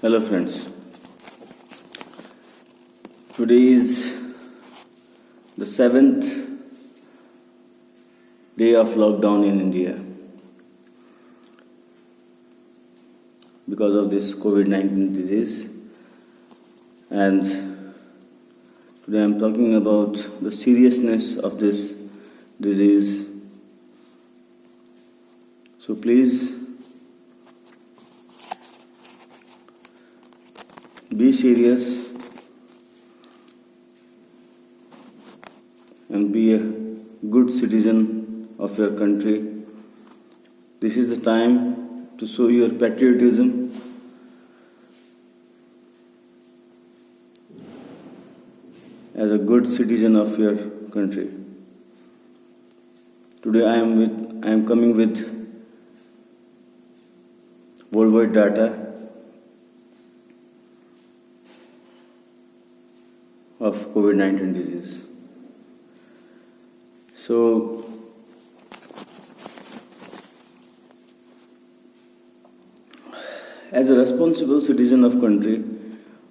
Hello friends, today is the 7th day of lockdown in India because of this COVID-19 disease, and today I am talking about the seriousness of this disease. So please be serious and be a good citizen of your country. This is the time to show your patriotism as a good citizen of your country. Today I am coming with worldwide data of COVID-19 disease. So, as a responsible citizen of country,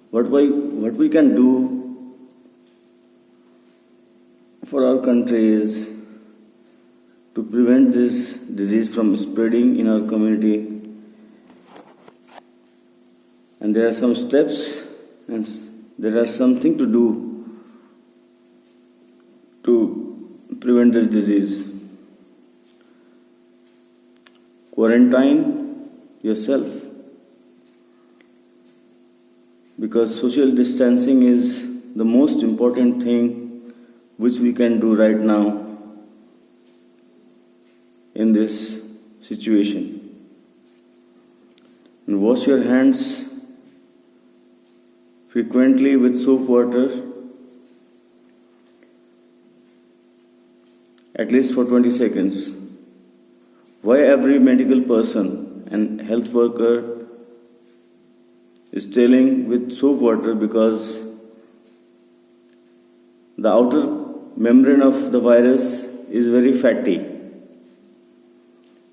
what we can do for our country is to prevent this disease from spreading in our community. And there are some steps and there are something to do to prevent this disease. Quarantine yourself, because social distancing is the most important thing which we can do right now in this situation. And wash your hands frequently with soap water, at least for 20 seconds. Why every medical person and health worker is telling with soap water? Because the outer membrane of the virus is very fatty.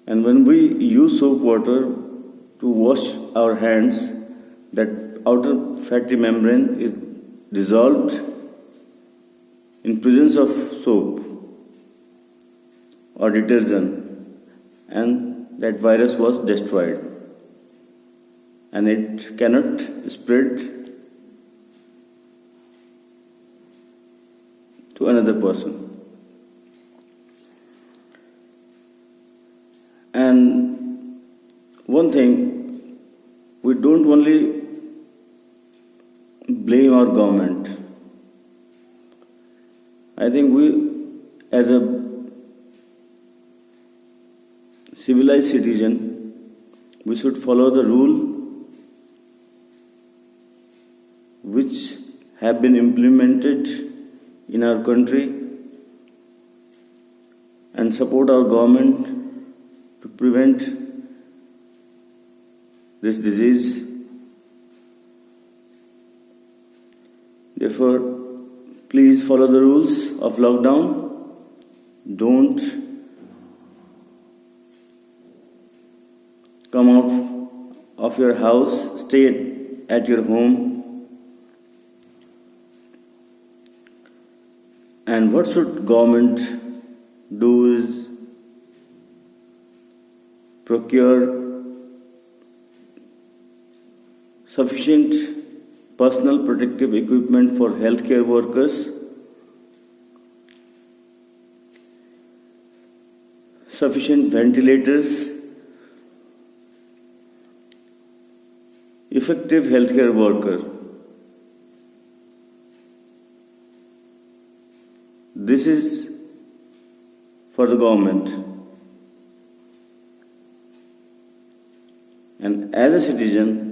And when we use soap water to wash our hands, that outer fatty membrane is dissolved in presence of soap or detergent, and that virus was destroyed, and it cannot spread to another person. And one thing, we don't only blame our government. I think we, as a civilized citizen, we should follow the rule which have been implemented in our country and support our government to prevent this disease. Therefore, please follow the rules of lockdown. Don't come out of your house. Stay at your home. And what should government do is procure sufficient personal protective equipment for healthcare workers, sufficient ventilators, effective healthcare worker. This is for the government. And as a citizen,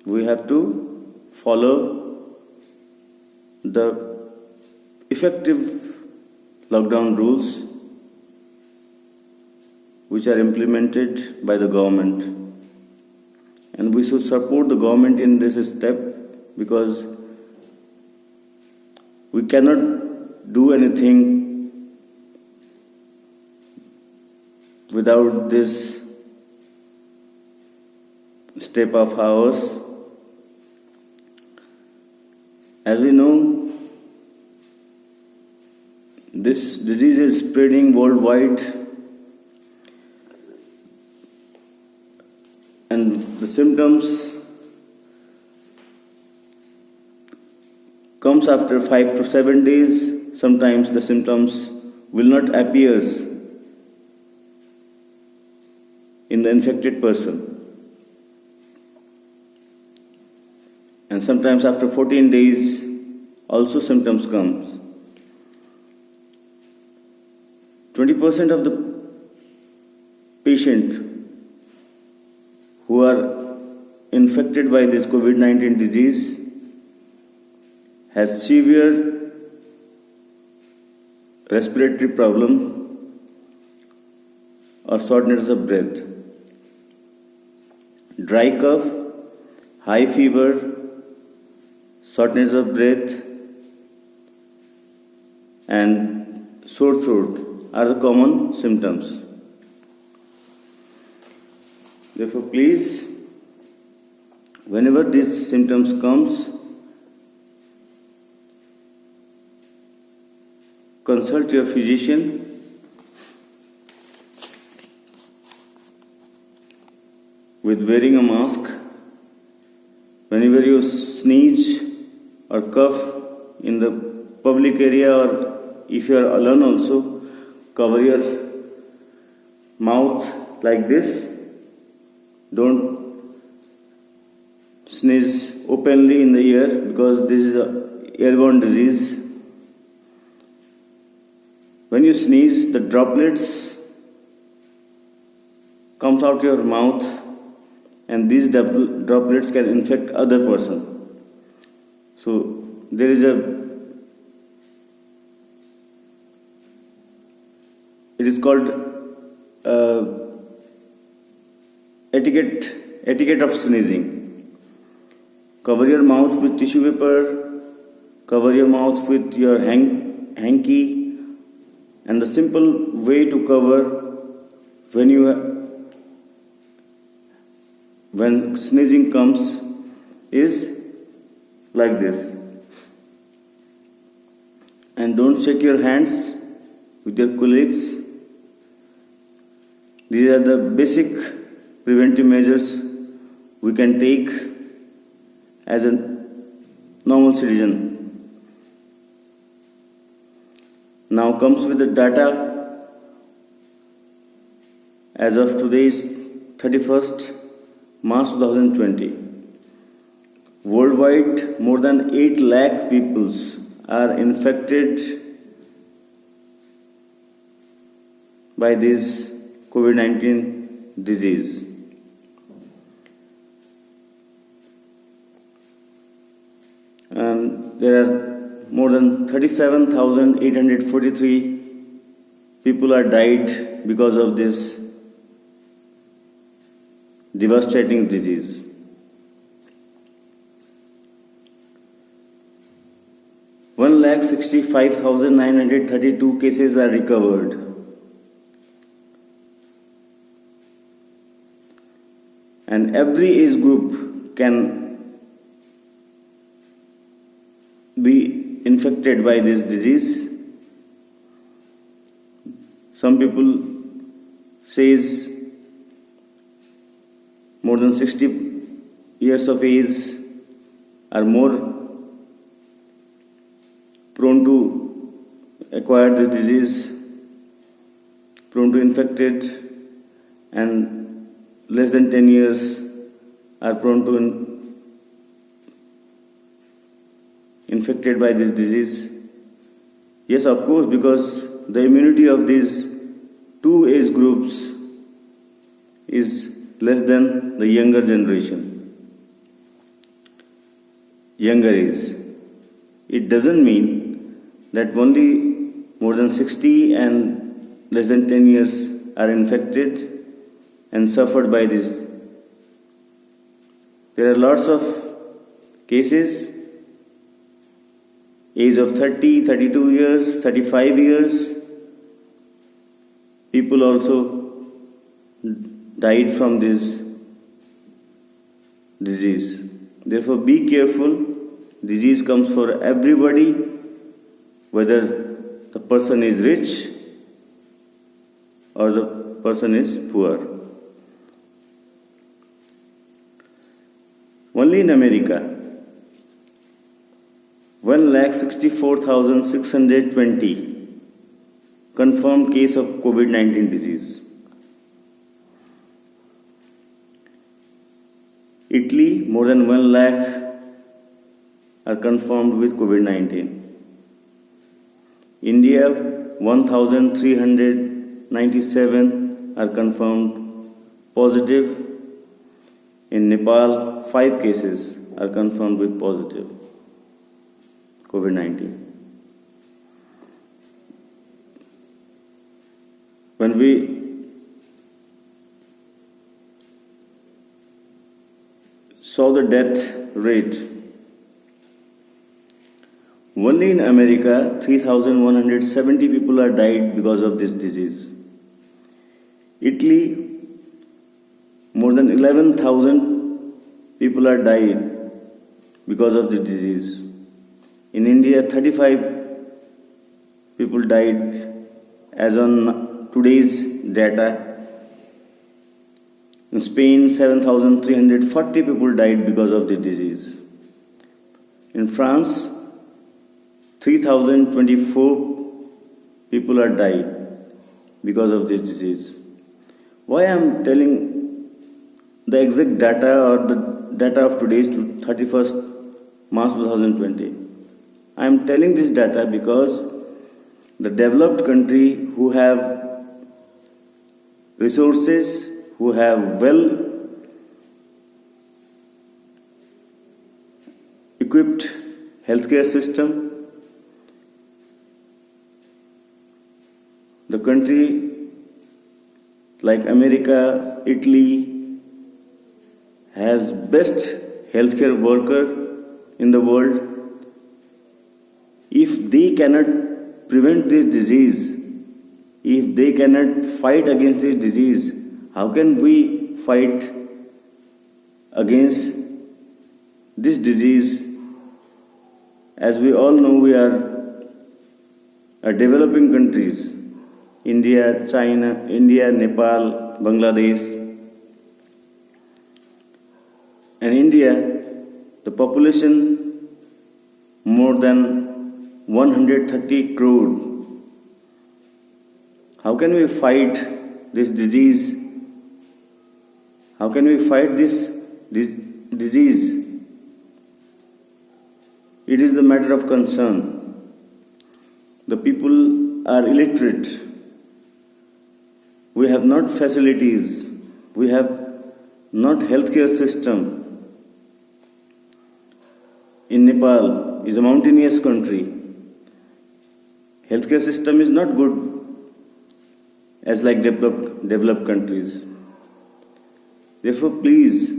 we have to follow the effective lockdown rules which are implemented by the government. And we should support the government in this step, because we cannot do anything without this step of ours. As we know, this disease is spreading worldwide, and the symptoms comes after 5 to 7 days. Sometimes the symptoms will not appear in the infected person, and sometimes after 14 days also symptoms comes. 20% of the patient who are infected by this COVID-19 disease has severe respiratory problem or shortness of breath, dry cough, high fever, shortness of breath, and sore throat are the common symptoms. Therefore, please, whenever these symptoms comes, consult your physician with wearing a mask. Whenever you sneeze or cough in the public area, or if you are alone also, cover your mouth like this. Don't sneeze openly in the air, because this is an airborne disease. When you sneeze, the droplets comes out your mouth, and these droplets can infect other person. So there is it is called etiquette of sneezing. Cover your mouth with tissue paper, cover your mouth with your hanky, and the simple way to cover when sneezing comes is like this. And don't shake your hands with your colleagues. These are the basic preventive measures we can take as a normal citizen. Now comes with the data. As of today's 31st March 2020, worldwide more than 8 lakh people are infected by this COVID-19 disease. And there are more than 37,843 people are died because of this devastating disease. One lakh 65,932 cases are recovered. And every age group can be infected by this disease. Some people says more than 60 years of age are more prone to acquire the disease, prone to infect it, and less than 10 years are prone to infected by this disease. Yes, of course, because the immunity of these two age groups is less than the younger generation, younger age. It doesn't mean that only more than 60 and less than 10 years are infected and suffered by this. There are lots of cases, age of 30, 32 years, 35 years. People also died from this disease. Therefore, be careful. Disease comes for everybody, whether the person is rich or the person is poor. Only in America, 1,64,620 confirmed case of COVID-19 disease. Italy, more than 1 lakh are confirmed with COVID-19. India, 1,397 are confirmed positive. In Nepal, 5 cases are confirmed with positive COVID-19. When we saw the death rate, only in America, 3,170 people are died because of this disease. Italy, more than 11,000 people are died because of the disease. In India, 35 people died as on today's data. In Spain, 7,340 people died because of the disease. In France, 3,024 people are died because of this disease. Why I am telling the exact data or the data of today's 31st March 2020? I am telling this data because the developed country who have resources, who have well equipped healthcare system, the country like America, Italy has best healthcare worker in the world. If they cannot prevent this disease, if they cannot fight against this disease, how can we fight against this disease? As we all know, we are developing countries. India, Nepal, Bangladesh. And India, the population more than 130 crore. How can we fight this disease? How can we fight this disease? It is the matter of concern. The people are illiterate. We have not facilities. We have not healthcare system. In Nepal, is a mountainous country. Healthcare system is not good as like developed countries. Therefore, please,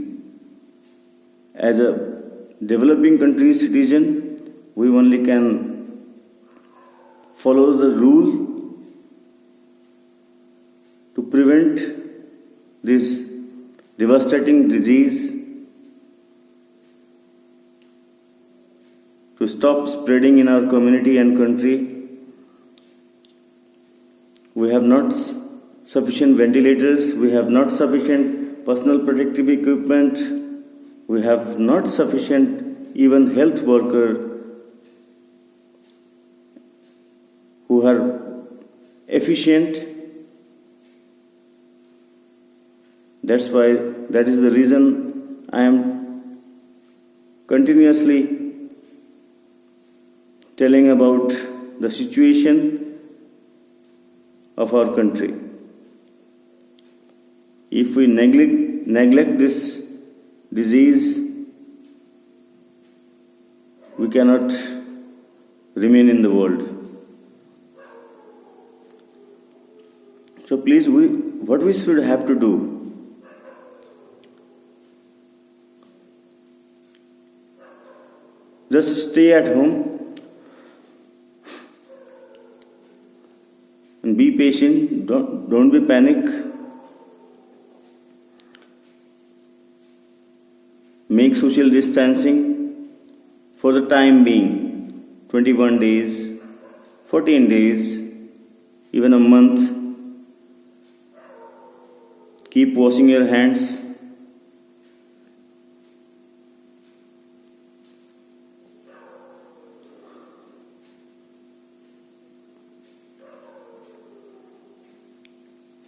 as a developing country citizen, we only can follow the rule to prevent this devastating disease, to stop spreading in our community and country. We have not sufficient ventilators, we have not sufficient personal protective equipment, we have not sufficient even health workers who are efficient. That is the reason I am continuously telling about the situation of our country. If we neglect this disease, we cannot remain in the world. So please, what we should have to do? Just stay at home and be patient. Don't be panic. make social distancing for the time being, 21 days, 14 days, even a month. Keep washing your hands.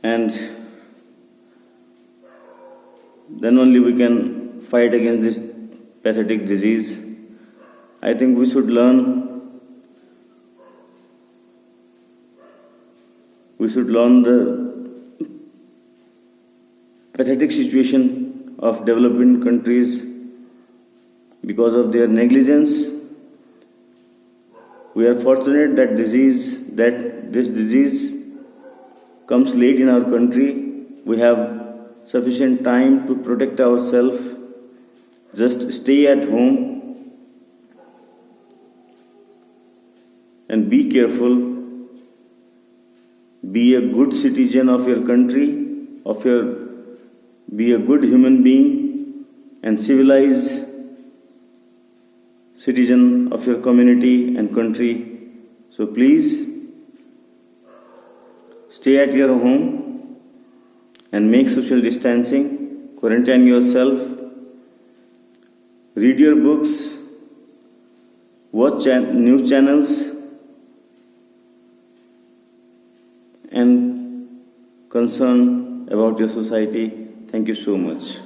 And then only we can fight against this pathetic disease. I think we should learn the pathetic situation of developing countries because of their negligence. We are fortunate that this disease comes late in our country. We have sufficient time to protect ourselves. Just stay at home and be careful. Be a good citizen of your country, be a good human being and civilized citizen of your community and country. So please stay at your home and make social distancing, quarantine yourself, read your books, watch news channels, and concern about your society. Thank you so much.